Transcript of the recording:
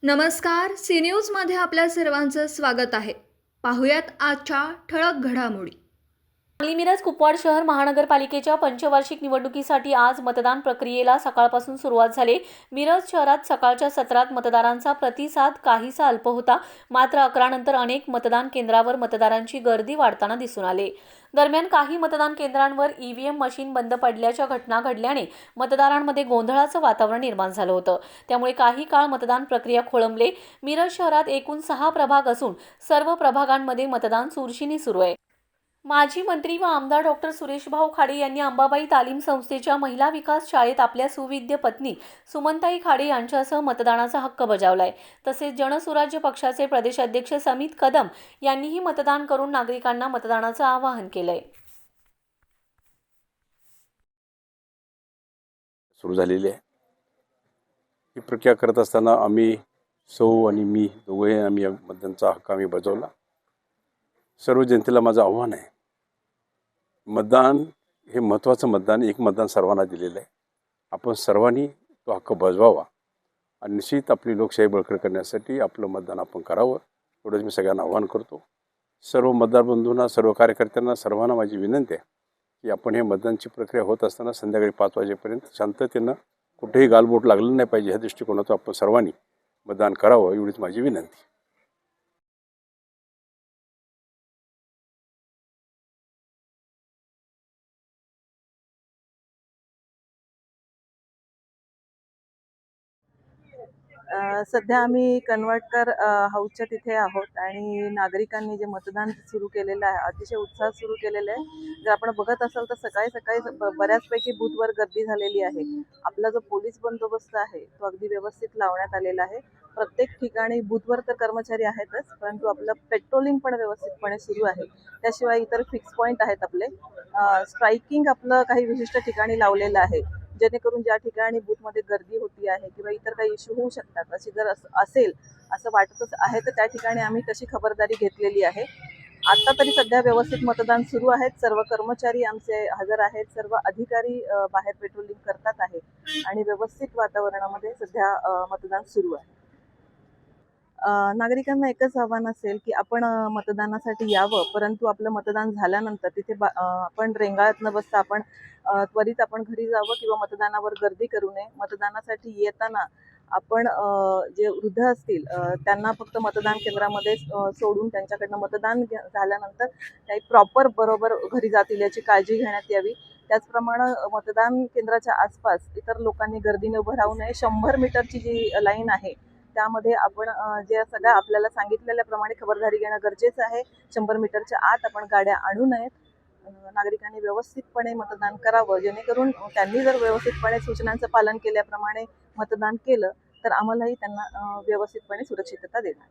नमस्कार, सी न्यूजमध्ये आपल्या सर्वांचं स्वागत आहे. पाहुयात आजच्या ठळक घडामोडी. सांगली मिरज कुपवाड शहर महानगरपालिकेच्या पंचवार्षिक निवडणुकीसाठी आज मतदान प्रक्रियेला सकाळपासून सुरुवात झाली. मिरज शहरात सकाळच्या सत्रात मतदारांचा प्रतिसाद काहीसा अल्प होता. मात्र 11 नंतर अनेक मतदान केंद्रावर मतदारांची गर्दी वाढताना दिसून आली. दरम्यान काही मतदान केंद्रांवर ईव्हीएम मशीन बंद पडल्याच्या घटना घडल्याने मतदारांमध्ये गोंधळाचं वातावरण निर्माण झालं होतं. त्यामुळे काही काळ मतदान प्रक्रिया खोळंबले. मिरज शहरात एकूण 6 प्रभाग असून सर्व प्रभागांमध्ये मतदान चुरशीने सुरू आहे. माजी मंत्री व आमदार डॉक्टर सुरेशभाऊ खाडे यांनी अंबाबाई तालीम संस्थेच्या महिला विकास शाळेत आपल्या सुविद्य पत्नी सुमनताई खाडे यांच्यासह मतदानाचा हक्क बजावलाय. तसेच जनसुराज्य पक्षाचे प्रदेशाध्यक्ष समित कदम यांनीही मतदान करून नागरिकांना मतदानाचं आवाहन केलंय. सुरू झालेली आहे. ही प्रक्रिया करत असताना आम्ही सौ आणि मी दोघे आम्ही मतदानाचा हक्क आम्ही बजावला. सर्व जनतेला माझं आव्हान आहे, मतदान हे महत्त्वाचं मतदान, एक मतदान सर्वांना दिलेलं आहे. आपण सर्वांनी तो हक्क बजवावा आणि निश्चित आपली लोकशाही बळकट करण्यासाठी आपलं मतदान आपण करावं, एवढंच मी सगळ्यांना आव्हान करतो. सर्व मतदार बंधूंना, सर्व कार्यकर्त्यांना, सर्वांना माझी विनंती आहे की आपण हे मतदानाची प्रक्रिया होत असताना संध्याकाळी 5 वाजेपर्यंत शांततेनं कुठेही गालबोट लागलं नाही पाहिजे, ह्या दृष्टिकोनातून आपण सर्वांनी मतदान करावं, एवढीच माझी विनंती. सध्या आम्ही कन्वर्टकर हाऊसच्या तिथे आहोत आणि नागरिकांनी जे मतदान सुरू केलेलं आहे, अतिशय उत्साहात सुरू केलेलं आहे. जर आपण बघत असाल तर सकाळी सकाळी बऱ्याचपैकी बूथवर गर्दी झालेली आहे. आपला जो पोलीस बंदोबस्त आहे तो अगदी व्यवस्थित लावण्यात आलेला आहे. प्रत्येक ठिकाणी बूथवर तर कर्मचारी आहेतच, परंतु आपलं पेट्रोलिंग पण व्यवस्थितपणे सुरू आहे. त्याशिवाय इतर फिक्स पॉईंट आहेत आपले. स्ट्रायकिंग आपलं काही विशिष्ट ठिकाणी लावलेलं आहे, जेणेकरून ज्या ठिकाणी बूथमध्ये गर्दी होती आहे किंवा इतर काही इश्यू होऊ शकतात अशी जर असेल असं वाटतच आहे तर त्या ठिकाणी आम्ही तशी खबरदारी घेतलेली आहे. आता तरी सध्या व्यवस्थित मतदान सुरू आहेत. सर्व कर्मचारी आमचे हजर आहेत, सर्व अधिकारी बाहेर पेट्रोलिंग करतात आहे आणि व्यवस्थित वातावरणामध्ये सध्या मतदान सुरू आहे. नागरिकांना एकच आव्हान असेल की आपण मतदानासाठी यावं, परंतु आपलं मतदान झाल्यानंतर तिथे आपण रेंगाळत न बसता आपण त्वरित आपण घरी जावं किंवा मतदानावर गर्दी करू नये. मतदानासाठी येताना आपण जे वृद्ध असतील त्यांना फक्त मतदान केंद्रामध्ये सोडून त्यांच्याकडनं मतदान झाल्यानंतर काही प्रॉपर बरोबर घरी जातील याची काळजी घेण्यात यावी. त्याचप्रमाणे मतदान केंद्राच्या आसपास इतर लोकांनी गर्दीने उभं राहू नये. 100 मीटरची जी लाईन आहे त्यामध्ये आपण जे सगळ्या आपल्याला सांगितलेल्याप्रमाणे खबरदारी घेणं गरजेचं आहे. 100 मीटरच्या आत आपण गाड्या आणू नयेत. नागरिकांनी व्यवस्थितपणे मतदान करावं, जेणेकरून त्यांनी जर व्यवस्थितपणे सूचनांचं पालन केल्याप्रमाणे मतदान केलं तर आम्हालाही त्यांना व्यवस्थितपणे सुरक्षितता देणार.